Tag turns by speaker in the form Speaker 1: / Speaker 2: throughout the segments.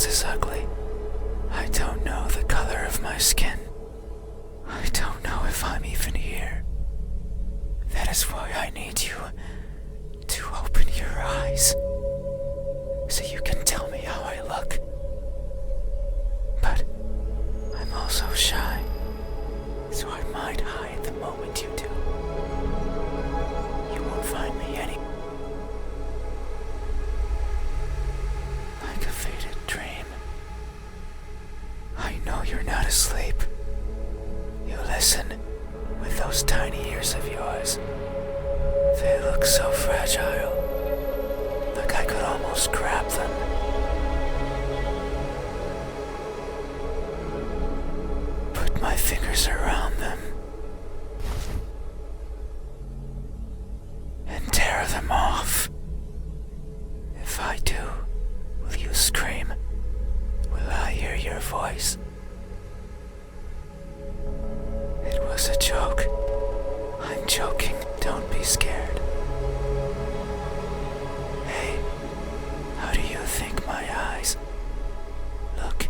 Speaker 1: This is ugly. I don't know the color of my skin. I don't know if I'm even here. That is why I need you to open your eyes so you can tell me how I look. But I'm also shy, so I might hide the moment you do. You won't find me any like a faded dream. I know you're not asleep. You listen with those tiny ears of yours. They look so fragile, like I could almost grab them. Put my fingers around them and tear them off. If I do, will you scream? Will I hear your voice? It was a joke. I'm joking. Don't be scared. Hey, how do you think my eyes look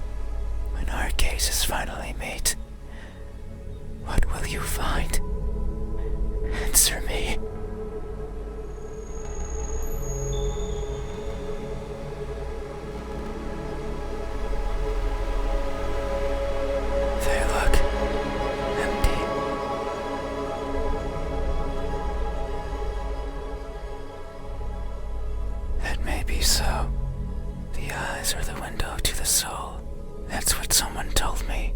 Speaker 1: when our gazes finally meet? What will you find? Answer me. They look empty. That may be so. The eyes are the window to the soul. That's what someone told me.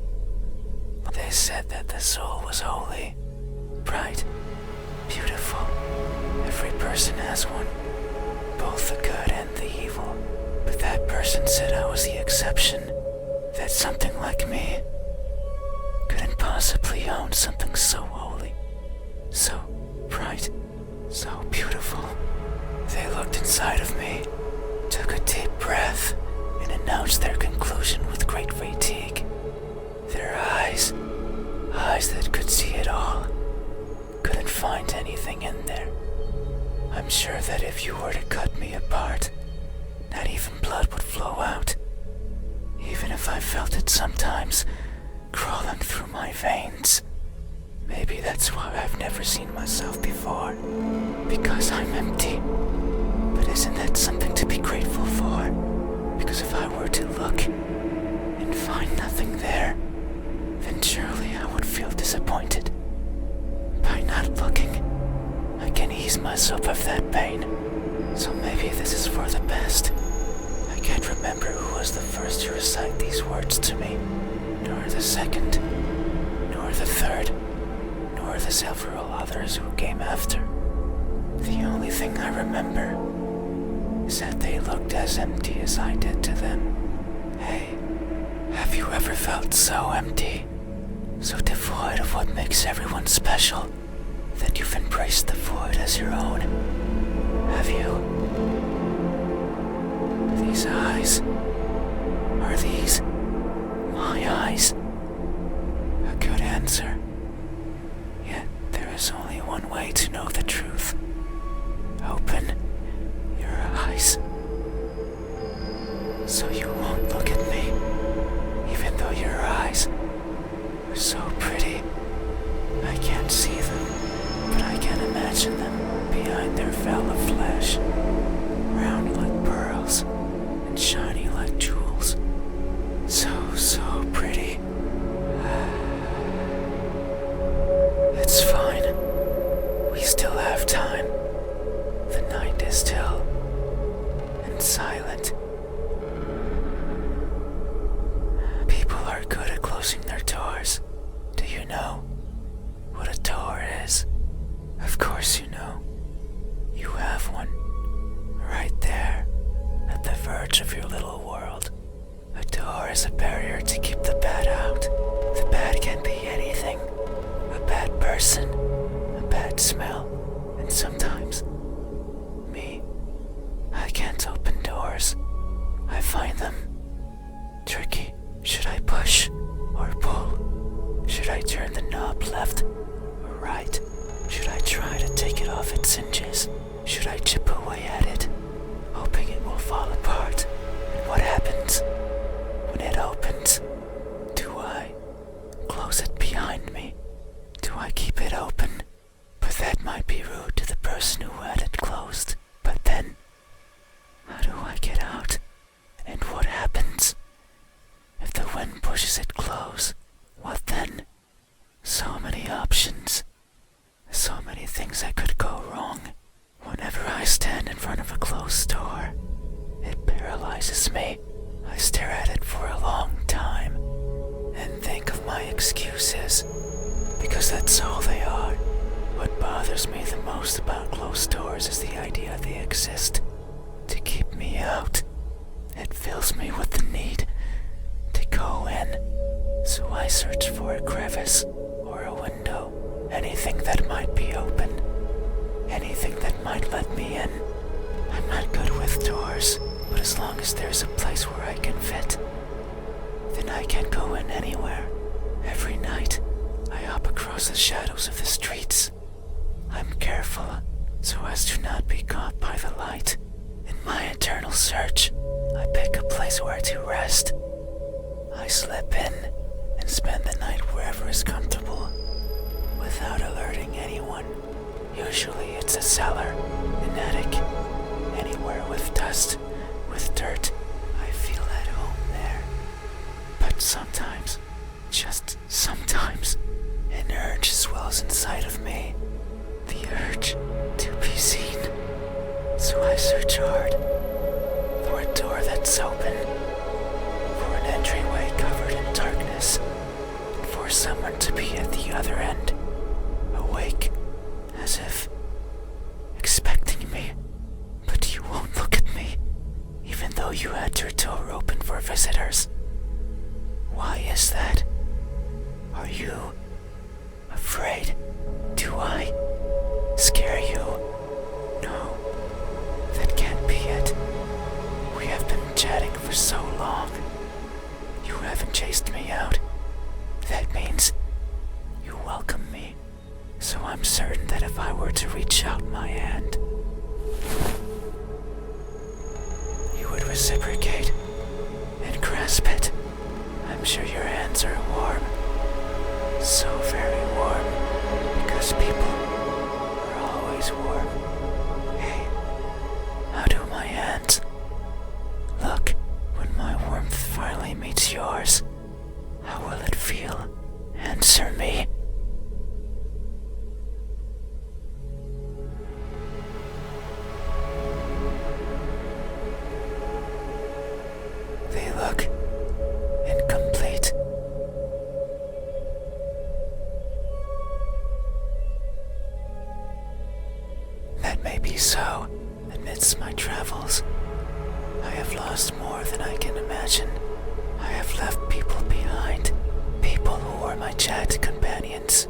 Speaker 1: They said that the soul was holy, bright, beautiful. Every person has one, both the good and the evil. But that person said I was the exception, that something like me couldn't possibly own something so holy, so bright, so beautiful. They looked inside of me, took a deep breath, and announced their conclusion with great fatigue. Their eyes that could see it all, couldn't find anything in there. I'm sure that if you were to cut me apart, not even blood would flow out, even if I felt it sometimes crawling through my veins. Maybe that's why I've never seen myself before, because I'm empty. But isn't that something to be grateful for? Because if I were to look and find nothing there, then surely I would feel disappointed. By not looking, I can ease myself of that pain. So maybe this is for the best. I can't remember who was the first to recite these words to me, nor the second, nor the third, nor the several others who came after. The only thing I remember is that they looked as empty as I did to them. Hey, have you ever felt so empty, so devoid of what makes everyone special, that you've embraced the void as your own? Have you? These eyes, are these my eyes? A good answer. Yet there is only one way to know the truth. Open your eyes, so you won't look at me, even though your eyes are so pretty. I can't see them, but I can imagine them behind their veil of flesh, round like pearls and shiny like jewels. So pretty. It's fine. We still have time. The night is still and silent. People are good at closing their doors. Do you know what a door is? Of course you know. You have one right there at the verge of your little world. A door is a barrier to keep the bad out. The bad can be anything. A bad person, a bad smell, and sometimes me. I can't open doors. I find them tricky. Should I push or pull? Should I turn the knob left or right? Should I try to take it off its hinges? Should I chip away at it, hoping it will fall apart? And what happens paralyzes me. I stare at it for a long time and think of my excuses, because that's all they are. What bothers me the most about closed doors is the idea they exist to keep me out. It fills me with the need to go in, so I search for a crevice or a window, anything that might be open, anything that might let me in. I'm not good with doors, but as long as there's a place where I can fit, then I can go in anywhere. Every night, I hop across the shadows of the streets. I'm careful so as to not be caught by the light. In my eternal search, I pick a place where to rest. I slip in and spend the night wherever is comfortable, without alerting anyone. Usually it's a cellar, an attic, anywhere with dust, with dirt. I feel at home there. But sometimes, just sometimes, an urge swells inside of me. The urge to be seen. So I search hard for a door that's open, for an entryway covered in darkness, and for someone to be at the other end, awake, as if expecting me. But you won't look at me, even though you had your door open for visitors. Why is that? Are you afraid? Do I scare you? No, that can't be it. We have been chatting for so long. You haven't chased me out. That means you welcome me. So I'm certain that if I were to reach out my hand, you would reciprocate and grasp it. I'm sure your hands are warm. So very warm, because people are always warm. Hey, how do my hands? Look, when my warmth finally meets yours, how will it feel? Answer me. They look incomplete. That may be so. Amidst my travels, I have lost more than I can imagine. I have left people behind, people who were my chat companions,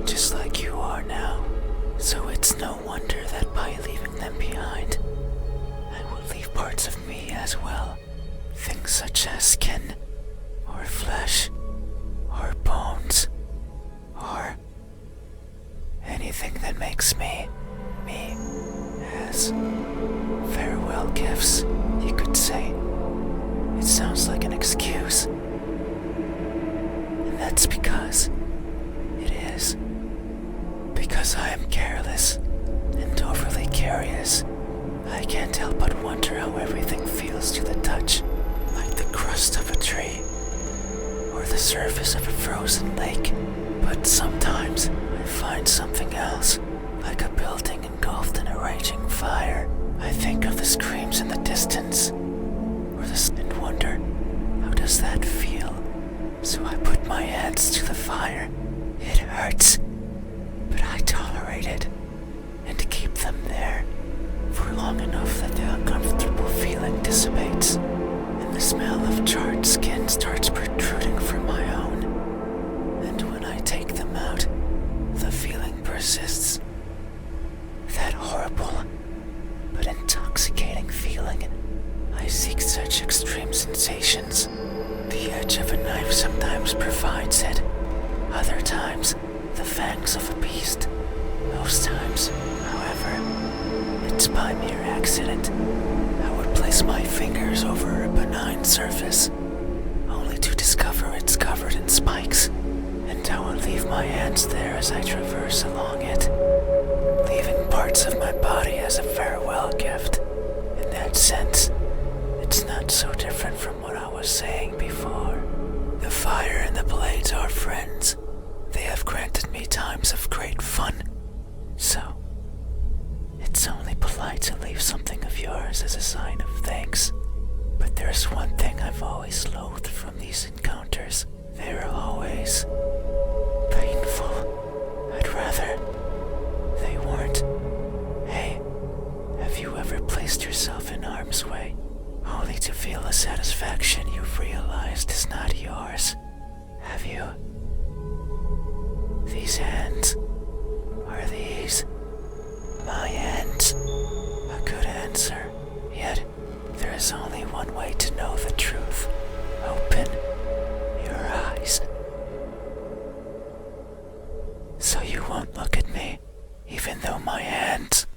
Speaker 1: just like you are now. So it's no wonder that by leaving them behind, I will leave parts of me as well. Things such as skin, or flesh, or bones, or anything that makes me, as farewell gifts, you could say. It sounds like an excuse, and that's because it is. Because I am careless and overly curious, I can't help but wonder how everything feels to the touch, like the crust of a tree, or the surface of a frozen lake. But sometimes I find something else, like a building engulfed in a raging fire. I think of the screams in the distance, and wonder, how does that feel? So I put my hands to the fire. It hurts, but I tolerate it, and keep them there for long enough that the uncomfortable feeling dissipates, and the smell of charred skin starts protruding from my own. And when I take them out, the feeling persists. That horrible but intoxicating feeling. I seek such extreme sensations. The edge of a knife sometimes provides it. Other times, the fangs of a beast. Most times, however, it's by mere accident. I would place my fingers over a benign surface, only to discover it's covered in spikes, and I would leave my hands there as I traverse along it, leaving parts of my body as a farewell gift. In that sense, it's not so different from what I was saying before. The fire and the blades are friends. They have granted me times of great fun. So, it's only polite to leave something of yours as a sign of thanks. there's one thing I've always loathed from these encounters. They're always painful. I'd rather they weren't. Hey, have you ever placed yourself in harm's way, only to feel a satisfaction you've realized is not yours? Have you? These hands, are these my hands? A good answer. Yet, there is only one way to know the truth. Open your eyes. So you won't look at me, even though my hands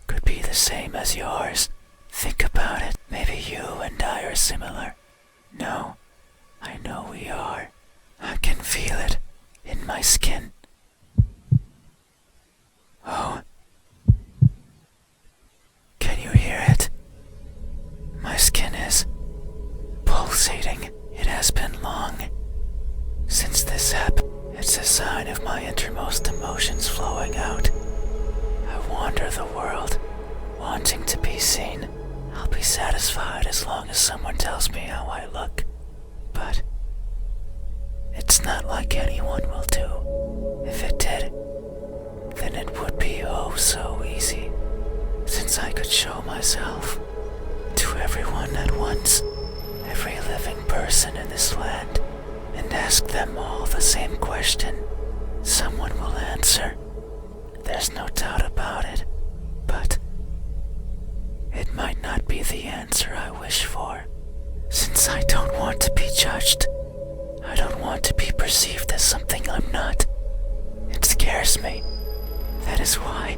Speaker 1: could be the same as yours. Think about it. Maybe you and I are similar. No, I know we are. I can feel it in my skin. Oh. Can you hear it? My skin is pulsating. It has been long since this happened. It's a sign of my innermost emotions flowing out. I wander the world, wanting to be seen. I'll be satisfied as long as someone tells me how I look. But it's not like anyone will do. If it did, then it would be oh so easy, since I could show myself to everyone at once, every living person in this land, and ask them all the same question. Someone will answer. There's no doubt about it. But it might not be the answer I wish for, since I don't want to be judged. I don't want to be perceived as something I'm not. It scares me. That is why,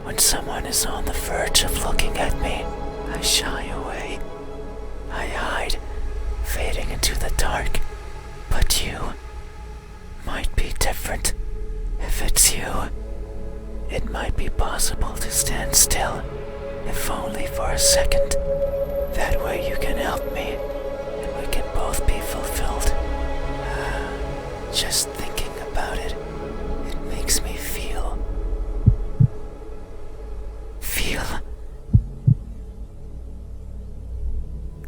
Speaker 1: when someone is on the verge of looking at me, I shy away. I hide, fading into the dark. But you might be different. If it's you, it might be possible to stand still, if only for a second. That way you can help me, and we can both be fulfilled. Just thinking about it, it makes me feel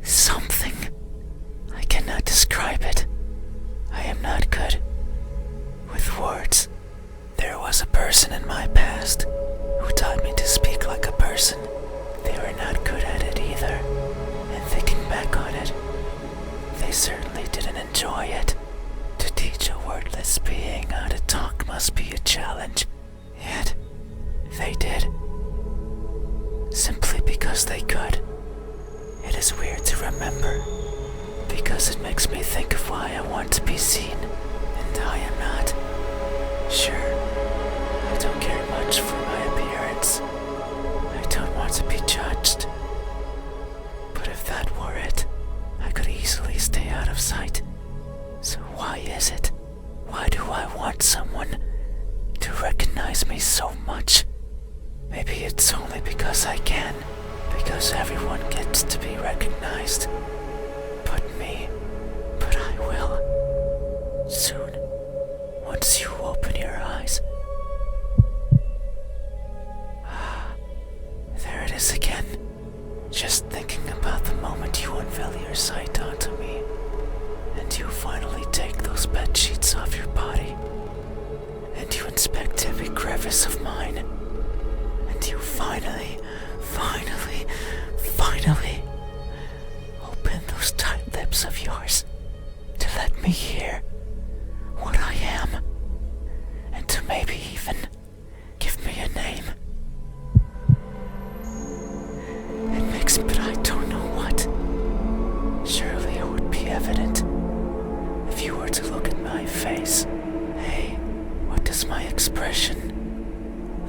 Speaker 1: something. I cannot describe it. I am not good with words. There was a person in my past who taught me to speak like a person. They were not good at it either, and thinking back on it, they certainly didn't enjoy it. To teach a wordless being how to talk must be a challenge, yet they did, simply because they could. It is weird to remember, because it makes me think of why I want to be seen, and I am not. Sure, I don't care much for my appearance. I don't want to be judged. But if that were it, I could easily stay out of sight. So why is it? Why do I want someone to recognize me so much? Maybe it's only because I can, because everyone gets to be recognized. But I will. Soon, once you open your eyes. There it is again. Just thinking about the moment you unveil your sight onto me, and you finally take those bed sheets off your body, and you inspect every crevice of mine, and you finally open those tight lips of yours to let me hear what I am, and to maybe even give me a name. But I don't know what. Surely it would be evident if you were to look at my face. Hey, what does my expression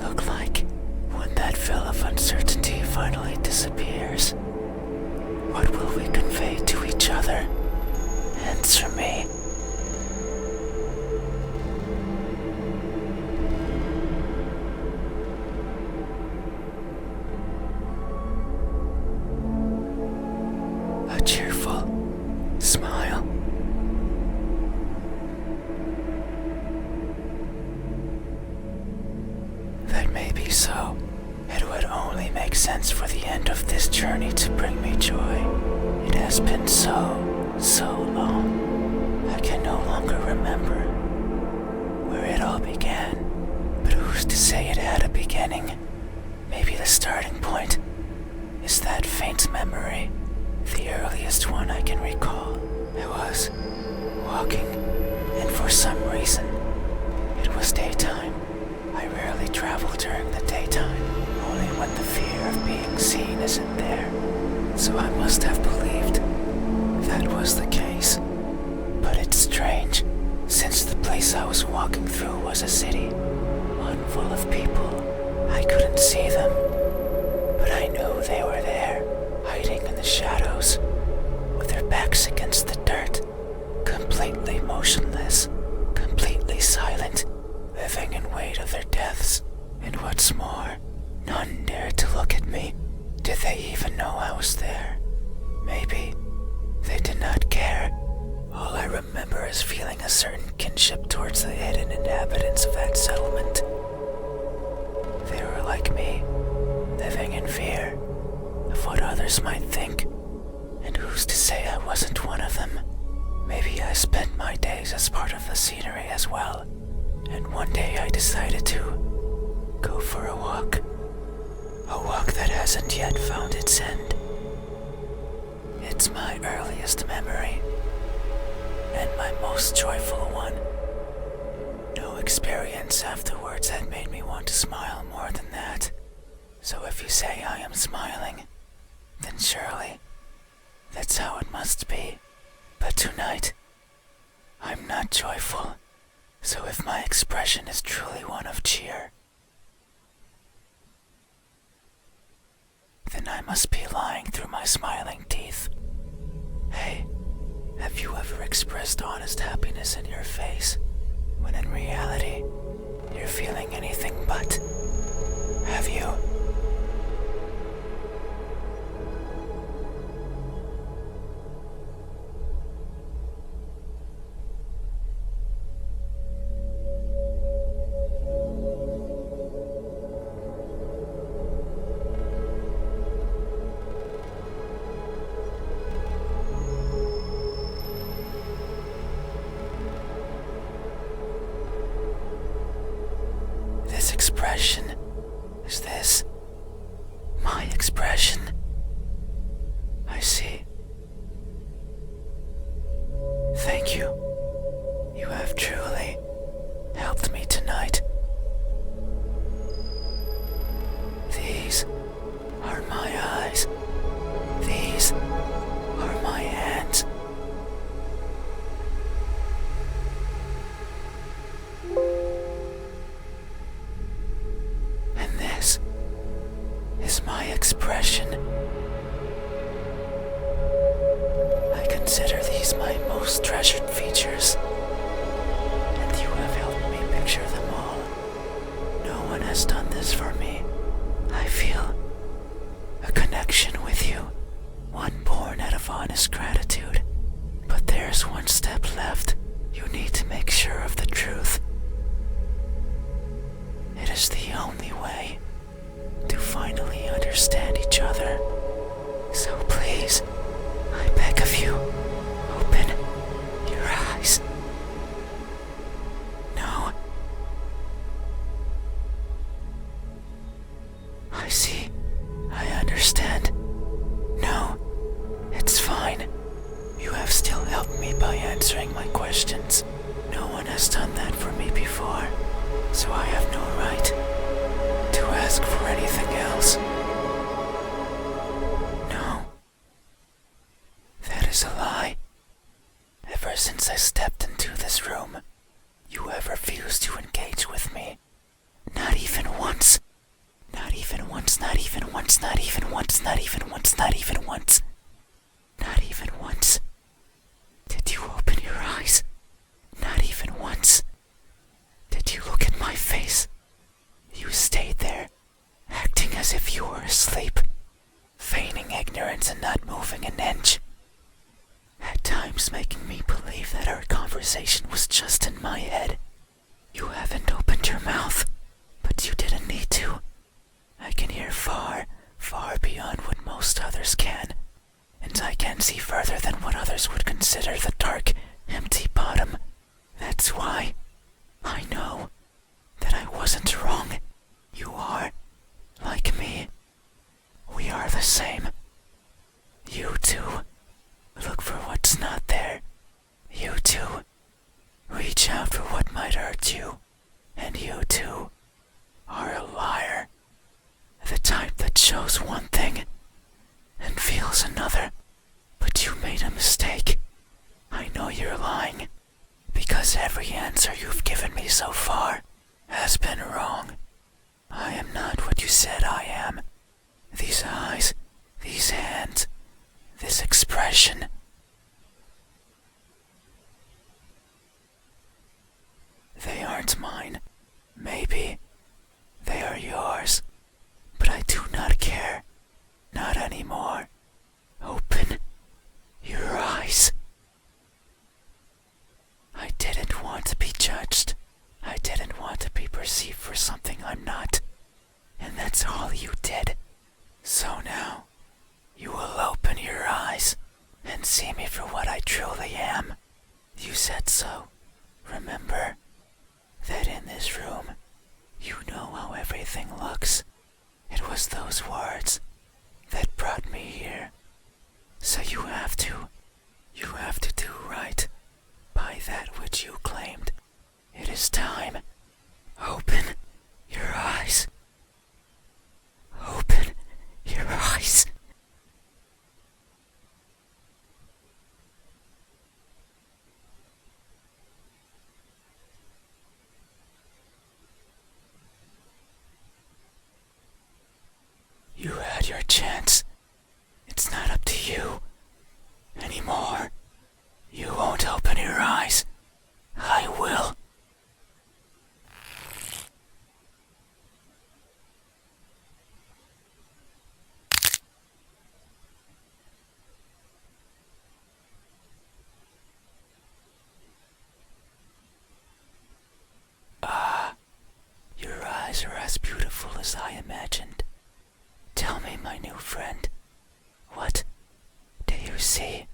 Speaker 1: look like when that veil of uncertainty finally disappears? What will we convey to each other? Answer me. A cheerful smile. That may be so. It would only make sense for the end of this journey to bring me joy. has been so long. I can no longer remember where it all began. But who's to say it had a beginning? Maybe the starting point is that faint memory, the earliest one I can recall. I was walking, and for some reason, it was daytime. I rarely travel during the daytime, only when the fear of being seen isn't there. So I must have believed that was the case. But it's strange, since the place I was walking through was a city, one full of people. I couldn't see them, but I knew they were there, hiding in the shadows, with their backs against the dirt, completely motionless, completely silent, living in wait of their deaths. And what's more, none dared to look at me. Did they even know I was there? Maybe they did not care. All I remember is feeling a certain kinship towards the hidden inhabitants of that settlement. They were like me, living in fear of what others might think. And who's to say I wasn't one of them? Maybe I spent my days as part of the scenery as well. And one day I decided to go for a walk. A walk that hasn't yet found its end. It's my earliest memory, and my most joyful one. No experience afterwards had made me want to smile more than that. So if you say I am smiling, then surely that's how it must be. But tonight, I'm not joyful. So if my expression is truly one of cheer, then I must be lying through my smiling teeth. Hey, have you ever expressed honest happiness in your face, when in reality, you're feeling anything but? Have you? This expression, is this my expression? I see. Thank you. You have truly helped me tonight. These are my eyes. These are my hands. And this is my expression. I consider these my most treasured features, and you have helped me picture them all. No one has done this for me. I feel a connection with you, one born out of honest gratitude. But there's one step left. You need to make sure of the truth. It is the only way to finally understand each other. So please, I beg of you, open your eyes. No. I see. I understand. No, it's fine. You have still helped me by answering my questions. No one has done that for me before, so I have no right to ask for anything else. No. That is a lie. Ever since I stepped into this room, you have refused to engage with me. Not even once. Not even once, not even once, not even once, not even once, not even once. Not even once. Did you open your eyes? Not even once. Did you look at my face? You stayed there, acting as if you were asleep, feigning ignorance and not moving an inch. At times making me believe that our conversation was just in my head. You haven't opened your mouth, but you didn't need to. I can hear far, far beyond what most others can, and I can can see further than what others would consider the dark, empty bottom. That's why I know that I wasn't wrong. You are, like me. We are the same. You too look for what's not there. You too reach out for what might hurt you. And you too are a liar. The type that shows one thing and feels another. But you made a mistake. I know you're lying, because every answer you've given me so far has been wrong. I am not what you said I am. These eyes, these hands, this expression. They aren't mine. Maybe they are yours, but I do not care. Not anymore. Open your eyes. I didn't want to be judged. I didn't want to be perceived for something I'm not. And that's all you did. So now, you will open your eyes and see me for what I truly am. You said so. Remember that in this room, you know how everything looks. It was those words that brought me here. So you have to do right by that which you claimed. It is time. Open your eyes. Open your eyes. You had your chance. It's not up to you anymore. You won't open your eyes. I will. Your eyes are as beautiful as I imagined. Tell me, my new friend, what do you see?